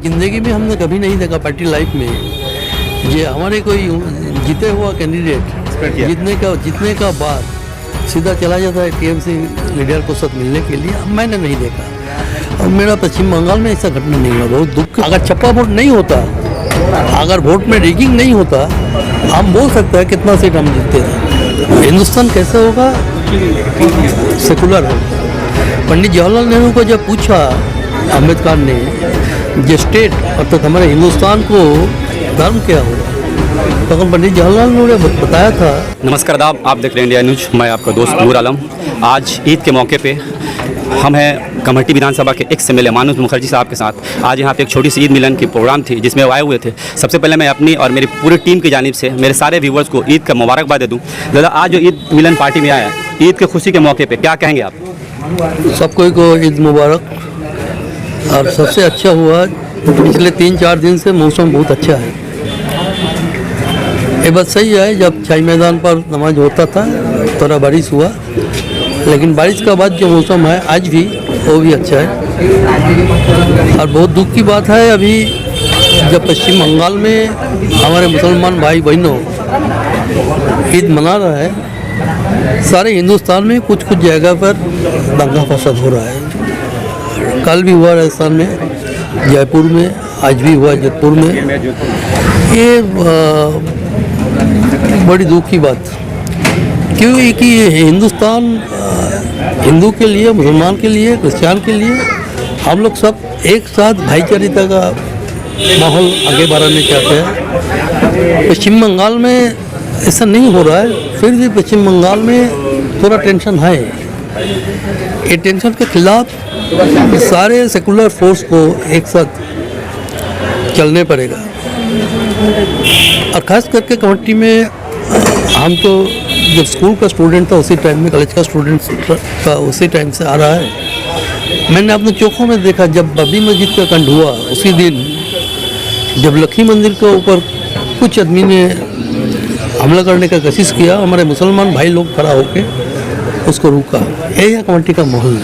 जिंदगी में हमने कभी नहीं देखा पार्टी लाइफ में ये हमारे कोई जीते हुआ कैंडिडेट जीतने का बाद सीधा चला जाता है टीएमसी लीडर को साथ मिलने के लिए। मैंने नहीं देखा और मेरा पश्चिम बंगाल में ऐसा घटना नहीं हुआ। बहुत दुख। अगर छप्पा वोट नहीं होता, अगर वोट में रिगिंग नहीं होता, हम बोल सकते हैं कितना सीट हम जीतते हैं। हिंदुस्तान कैसे होगा? सेकुलर होगा। पंडित जवाहरलाल नेहरू को जब पूछा अम्बेडकर ने जो स्टेट अर्थात हमारे हिंदुस्तान को धर्म क्या होगा, तो पंडित जवाहरलाल नेहरू ने बताया था। नमस्कार आदाब, आप देख रहे हैं इंडिया न्यूज। मैं आपका दोस्त नूर आलम। आज ईद के मौके पे हम हैं कमेटी विधानसभा के एक्स एमएलए मानस मुखर्जी साहब के साथ। आज यहाँ पे एक छोटी सी ईद मिलन की प्रोग्राम थी जिसमें वो आए हुए थे। सबसे पहले मैं अपनी और मेरी पूरी टीम की जानिब से मेरे सारे व्यूवर्स को ईद का मुबारकबाद दे दूँ। दादा, आज जो ईद मिलन पार्टी में आया, ईद के खुशी के मौके पर क्या कहेंगे आप? सबको को ईद मुबारक। और सबसे अच्छा हुआ पिछले 3-4 दिन से मौसम बहुत अच्छा है। ये बात सही है, जब शाही मैदान पर नमाज होता था थोड़ा बारिश हुआ, लेकिन बारिश का बाद जो मौसम है आज भी वो भी अच्छा है। और बहुत दुख की बात है अभी जब पश्चिम बंगाल में हमारे मुसलमान भाई बहनों ईद मना रहा है, सारे हिंदुस्तान में कुछ कुछ जगह पर दंगा फसाद हो रहा है। कल भी हुआ राजस्थान में, जयपुर में, आज भी हुआ जोधपुर में। ये बड़ी दुख की बात, क्योंकि हिंदुस्तान हिंदू के लिए, मुसलमान के लिए, क्रिश्चियन के लिए हम लोग सब एक साथ भाईचारिता का माहौल आगे बढ़ाने चाहते हैं। पश्चिम बंगाल में ऐसा नहीं हो रहा है, फिर भी पश्चिम बंगाल में थोड़ा टेंशन है। ये टेंशन के खिलाफ सारे सेकुलर फोर्स को एक साथ चलने पड़ेगा। और ख़ास करके कमेटी में हम तो जब स्कूल का स्टूडेंट था उसी टाइम में, कॉलेज का स्टूडेंट था उसी टाइम से आ रहा है। मैंने अपने चौकों में देखा जब बाबरी मस्जिद का कांड हुआ, उसी दिन जब लखी मंदिर के ऊपर कुछ आदमी ने हमला करने का कोशिश किया, हमारे मुसलमान भाई लोग खड़ा होकर उसको रोका। यही है कमेटी का माहौल,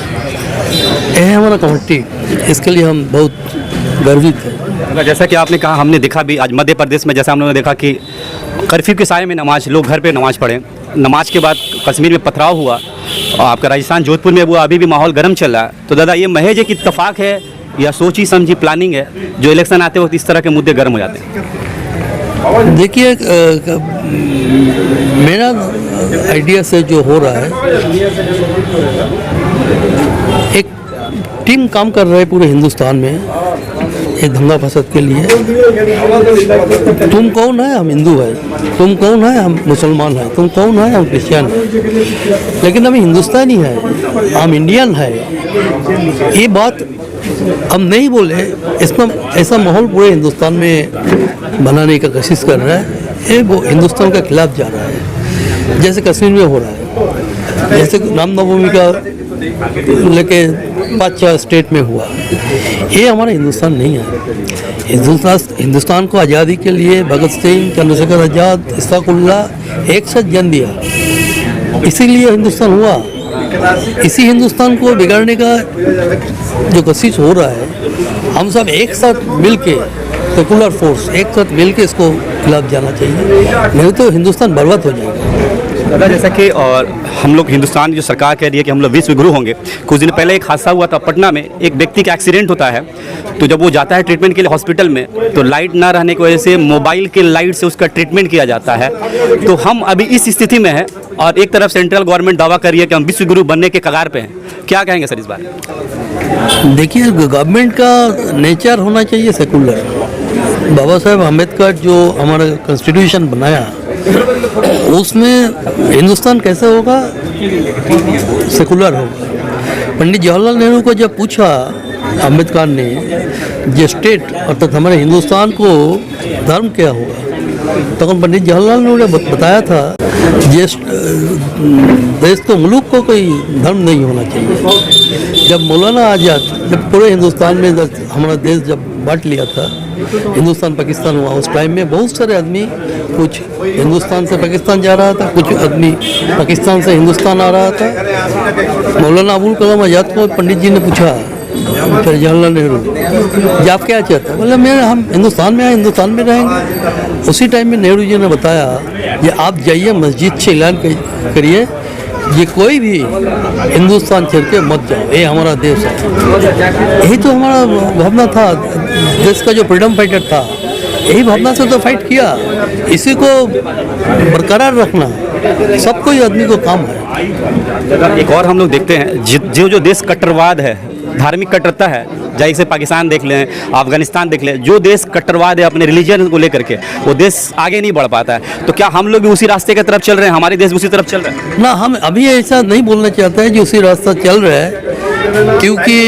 यह है हमारा कमेटी। इसके लिए हम बहुत गर्वित हैं। जैसा कि आपने कहा, हमने देखा भी आज मध्य प्रदेश में, जैसा हम लोगों ने देखा कि कर्फ्यू के साये में नमाज, लोग घर पे नमाज पढ़े। नमाज के बाद कश्मीर में पथराव हुआ और आपका राजस्थान जोधपुर में वो अभी भी माहौल गर्म चल रहा है। तो दादा, ये महज एक इत्तेफाक है या सोची समझी प्लानिंग है जो इलेक्शन आते वक्त इस तरह के मुद्दे गर्म हो जाते हैं? देखिए, मेरा आइडिया से जो हो रहा है, एक टीम काम कर रहा है पूरे हिंदुस्तान में ये दंगा फसाद के लिए। तुम कौन है? हम हिंदू है। तुम कौन है? हम मुसलमान हैं। तुम कौन है? हम क्रिश्चियन हैं। लेकिन हम हिंदुस्तानी है, हम इंडियन है। ये बात हम नहीं बोले, इसमें ऐसा माहौल पूरे हिंदुस्तान में बनाने का कोशिश कर रहा है। ये वो हिंदुस्तान के खिलाफ जा रहा है, जैसे कश्मीर में हो रहा है, जैसे रामनवमी का लेके 5-6 स्टेट में हुआ। ये हमारा हिंदुस्तान नहीं है। हिंदुस्तान को आज़ादी के लिए भगत सिंह, चंद्रशेखर आज़ाद, इश्फाकुल्लाह एक साथ जन्म दिया, इसीलिए हिंदुस्तान हुआ। इसी हिंदुस्तान को बिगाड़ने का जो कोशिश हो रहा है, हम सब एक साथ मिल के, सेकुलर फोर्स एक साथ मिल के इसको खिलाफ जाना चाहिए, नहीं तो हिंदुस्तान बर्बाद हो जाएगा। दादा, जैसा कि और हम लोग हिंदुस्तान जो सरकार कह रही है कि हम लोग विश्व गुरु होंगे। कुछ दिन पहले एक हादसा हुआ था पटना में, एक व्यक्ति का एक्सीडेंट होता है, तो जब वो जाता है ट्रीटमेंट के लिए हॉस्पिटल में, तो लाइट ना रहने की वजह से मोबाइल के लाइट से उसका ट्रीटमेंट किया जाता है। तो हम अभी इस स्थिति में हैं और एक तरफ सेंट्रल गवर्नमेंट दावा कर रही है कि हम विश्व गुरु बनने के कगार पे हैं। क्या कहेंगे सर इस बार? देखिए, गवर्नमेंट का नेचर होना चाहिए सेकुलर। बाबा साहेब अम्बेडकर जो हमारा कॉन्स्टिट्यूशन बनाया, उसमें हिंदुस्तान कैसे होगा? सेकुलर होगा। पंडित जवाहरलाल नेहरू को जब पूछा अम्बेडकर ने जो स्टेट अर्थात हमारे हिंदुस्तान को धर्म क्या होगा, तो पंडित जवाहरलाल नेहरू ने बताया था जिस देश को, मुल्क को कोई धर्म नहीं होना चाहिए। जब मौलाना आज़ाद, जब पूरे हिंदुस्तान में हमारा देश जब बांट लिया था, हिंदुस्तान पाकिस्तान हुआ, उस टाइम में बहुत सारे आदमी, कुछ हिंदुस्तान से पाकिस्तान जा रहा था, कुछ आदमी पाकिस्तान से हिंदुस्तान आ रहा था। मौलाना अबुल कलाम आज़ाद को पंडित जी ने पूछा फिर जवाहरलाल नेहरू जी आप क्या चाहते हैं, बोले मेरे हम हिंदुस्तान में आए, हिंदुस्तान में रहेंगे। उसी टाइम में नेहरू जी ने बताया कि आप जाइए मस्जिद से ऐलान करिए ये कोई भी हिंदुस्तान छोड़ के मत जाओ, ये हमारा देश है। यही तो हमारा भावना था, देश का जो फ्रीडम फाइटर था, यही भावना से तो फाइट किया। इसी को बरकरार रखना सब कोई आदमी को काम है। एक और हम लोग देखते हैं जो देश कट्टरवाद है, धार्मिक कट्टरता है, चाहे से पाकिस्तान देख लें, अफगानिस्तान देख लें, जो देश कट्टरवाद है अपने रिलीजन को लेकर के, वो देश आगे नहीं बढ़ पाता है। तो क्या हम लोग भी उसी रास्ते की तरफ चल रहे हैं, हमारे देश भी उसी तरफ चल रहे हैं? ना, हम अभी ऐसा नहीं बोलना चाहते हैं जो उसी रास्ता चल रहा है, क्योंकि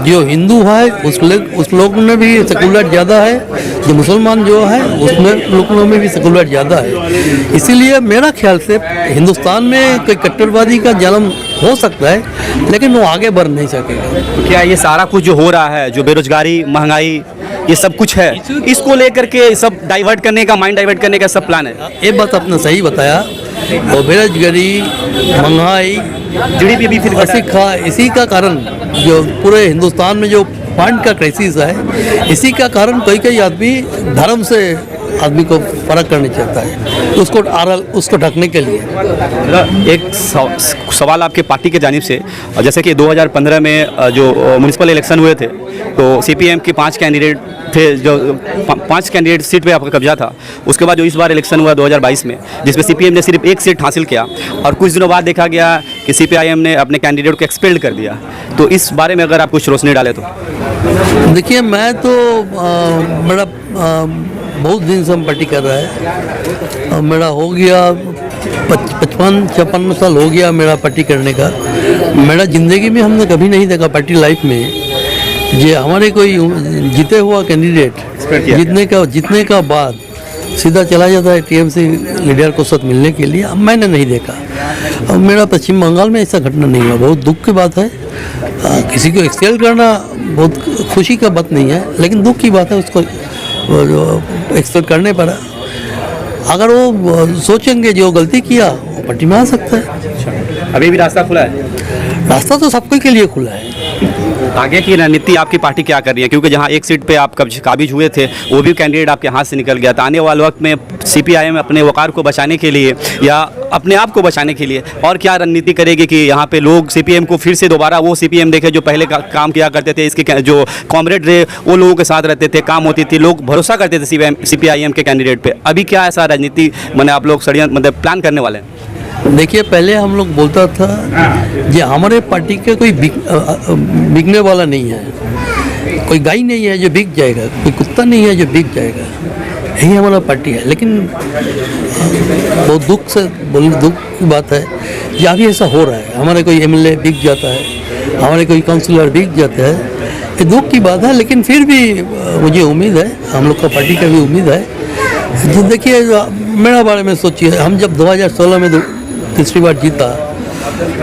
जो हिंदू है उस लोग में भी सेकुलर ज़्यादा है, जो मुसलमान जो है उसमें लोगों में भी सेकुलर ज़्यादा है। इसीलिए मेरा ख्याल से हिंदुस्तान में कोई कट्टरवादी का जन्म हो सकता है, लेकिन वो आगे बढ़ नहीं सकेगा। तो क्या ये सारा कुछ जो हो रहा है, जो बेरोजगारी, महंगाई, ये सब कुछ है, इसको लेकर के सब डाइवर्ट करने का, माइंड डाइवर्ट करने का सब प्लान है? ये बात आपने सही बताया। और बेरोजगारी, महंगाई, जीडीपी भी फिर इसी का कारण जो पूरे हिंदुस्तान में जो फंड का क्राइसिस है, इसी का कारण कई आदमी धर्म से आदमी को फर्क करना चाहता है, उसको ढकने के लिए। एक सवाल आपके पार्टी की जानिब से, जैसे कि 2015 में जो म्युनिसिपल इलेक्शन हुए थे, तो सीपीएम के 5 कैंडिडेट थे, जो 5 कैंडिडेट सीट पे आपका कब्जा था। उसके बाद जो इस बार इलेक्शन हुआ 2022 में, जिसमें सीपीएम ने सिर्फ 1 सीट हासिल किया, और कुछ दिनों बाद देखा गया कि सीपीआईएम ने अपने कैंडिडेट को एक्सपेल्ड कर दिया। तो इस बारे में अगर आप कुछ रोशनी डालें तो। देखिए, मैं तो मेरा बहुत दिन से हम पार्टी कर रहा है, मेरा हो गया 55-56 साल हो गया मेरा पार्टी करने का। मेरा ज़िंदगी में हमने कभी नहीं देखा पार्टी लाइफ में जे हमारे कोई जीते हुआ कैंडिडेट जीतने का बाद सीधा चला जाता है टीएमसी लीडर को साथ मिलने के लिए। अब मैंने नहीं देखा, और मेरा पश्चिम बंगाल में ऐसा घटना नहीं हुआ। बहुत दुख की बात है, किसी को एक्सपेल करना बहुत खुशी का बात नहीं है, लेकिन दुख की बात है उसको एक्सपेल करने पर। अगर वो सोचेंगे जो गलती किया वो पार्टी में आ सकता है। अभी भी रास्ता खुला है? रास्ता तो सबको के लिए खुला है। आगे की रणनीति आपकी पार्टी क्या कर रही है, क्योंकि जहां एक सीट पे आप काबिज हुए थे, वो भी कैंडिडेट आपके हाथ से निकल गया था। आने वाले वक्त में सीपीआईएम अपने वकार को बचाने के लिए या अपने आप को बचाने के लिए और क्या रणनीति करेगी कि यहाँ पे लोग सीपीएम को फिर से दोबारा वो सीपीएम देखे जो पहले काम किया करते थे, इसके जो कॉमरेड रहे वो लोगों के साथ रहते थे, काम होती थी, लोग भरोसा करते थे सीपीआईएम के कैंडिडेट पे। अभी क्या ऐसा रणनीति मैंने आप लोग मतलब प्लान करने वाले हैं? देखिए, पहले हम लोग बोलता था कि हमारे पार्टी के कोई बिकने वाला नहीं है, कोई गाय नहीं है जो बिक जाएगा, कोई कुत्ता नहीं है जो बिक जाएगा, यही हमारा पार्टी है। लेकिन बहुत दुख की बात है कि अभी ऐसा हो रहा है। हमारे कोई एमएलए बिक जाता है, हमारे कोई काउंसिलर बिक जाता है, ये दुख की बात है। लेकिन फिर भी मुझे उम्मीद है, हम लोग का पार्टी का भी उम्मीद है। तो देखिए, मेरा बारे में सोचिए, हम जब 2016 में तीसरी बार जीता,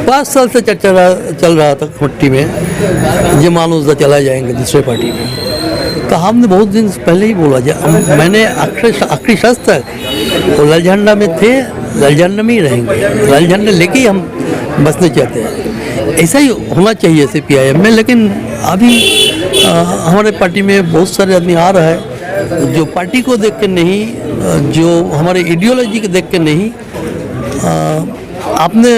5 साल से चर्चा चल रहा था मट्टी में जे मानुस चला जाएंगे दूसरे पार्टी में। तो हमने बहुत दिन पहले ही बोला, मैंने आखिरी सांस तक वो लाल झंडा में थे, लाल झंडा में ही रहेंगे, लाल झंडा लेके ही हम बसने चाहते हैं। ऐसा ही होना चाहिए सीपीआईएम में। लेकिन अभी हमारे पार्टी में बहुत सारे आदमी आ रहा है जो पार्टी को देख के नहीं, जो हमारे आइडियोलॉजी को देख के नहीं। आपने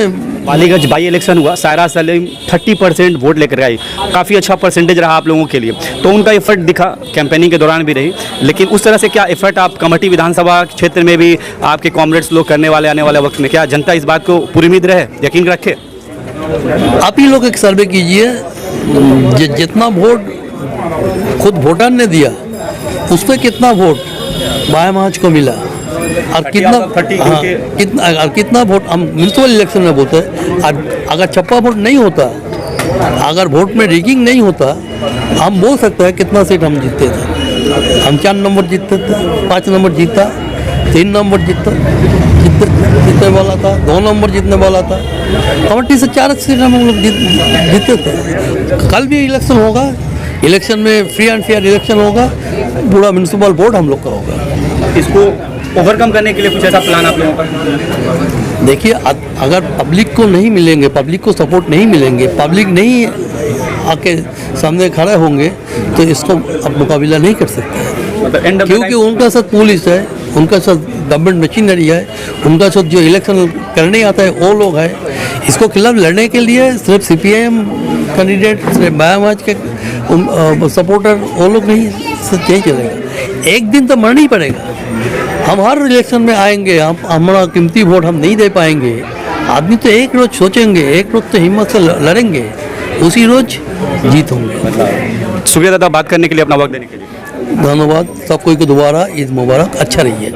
पालीगंज बाई इलेक्शन हुआ, सायरा सलीम 30% वोट लेकर आई, काफ़ी अच्छा परसेंटेज रहा आप लोगों के लिए, तो उनका एफर्ट दिखा, कैंपेनिंग के दौरान भी रही। लेकिन उस तरह से क्या एफर्ट आप कमेटी विधानसभा क्षेत्र में भी आपके कॉमरेड्स लोग करने वाले आने वाले वक्त में, क्या जनता इस बात को पूरी उम्मीद रहे, यकीन रखे? आप ही लोग एक सर्वे कीजिए, जितना वोट खुद वोटर ने दिया उस पर कितना वोट बाया महाज को मिला, और कितना वोट हम म्यूनसिपल इलेक्शन में बोलते हैं। अगर छप्पा वोट नहीं होता, अगर वोट में रिगिंग नहीं होता, हम बोल सकते हैं कितना सीट हम जीतते थे। हम 4 नंबर जीतते थे, 5 नंबर जीता, 3 नंबर जीतने वाला था, 2 नंबर जीतने वाला था। कमेटी से 4 सीट हम लोग जीते थे। कल भी इलेक्शन होगा, इलेक्शन में फ्री एंड फेयर इलेक्शन होगा, पूरा म्यूनसिपल बोर्ड हम लोग का होगा। इसको ओवरकम करने के लिए कुछ ऐसा प्लान आप लोगों का? देखिए, अगर पब्लिक को नहीं मिलेंगे, पब्लिक को सपोर्ट नहीं मिलेंगे, पब्लिक नहीं आके सामने खड़े होंगे तो इसको अब मुकाबला नहीं कर सकते हैं, मतलब एंड क्योंकि उनका साथ पुलिस है, उनका साथ गवर्नमेंट मशीनरी है, उनका साथ जो इलेक्शन करने आता है वो लोग है। इसको खिलाफ लड़ने के लिए सिर्फ CPIM कैंडिडेट, सिर्फ मायावती के सपोर्टर वो लोग नहीं चलेगा। एक दिन तो मरना ही पड़ेगा। हम हर इलेक्शन में आएंगे, हम हमारा कीमती वोट हम नहीं दे पाएंगे। आदमी तो एक रोज सोचेंगे, एक रोज तो हिम्मत से लड़ेंगे, उसी रोज जीत होंगे। शुक्रिया दादा बात करने के लिए, अपना वक्त देने के लिए। धन्यवाद। सब कोई को दोबारा ईद मुबारक, अच्छा रहिए।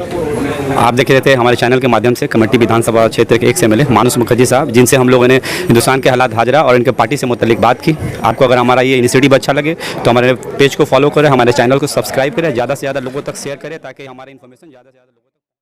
आप देख रहे थे हमारे चैनल के माध्यम से कमेटी विधानसभा क्षेत्र के एक MLA मानुष मुखर्जी साहब, जिनसे हम लोगों ने हिंदुस्तान के हालात हाजरा और इनके पार्टी से मुतल्लिक बात की। आपको अगर हमारा ये इनिशिएटिव अच्छा लगे तो हमारे पेज को फॉलो करें, हमारे चैनल को सब्सक्राइब करें, ज़्यादा से ज़्यादा लोगों तक शेयर करें ताकि हमारी इन्फॉर्मेशन ज़्यादा से ज़्यादा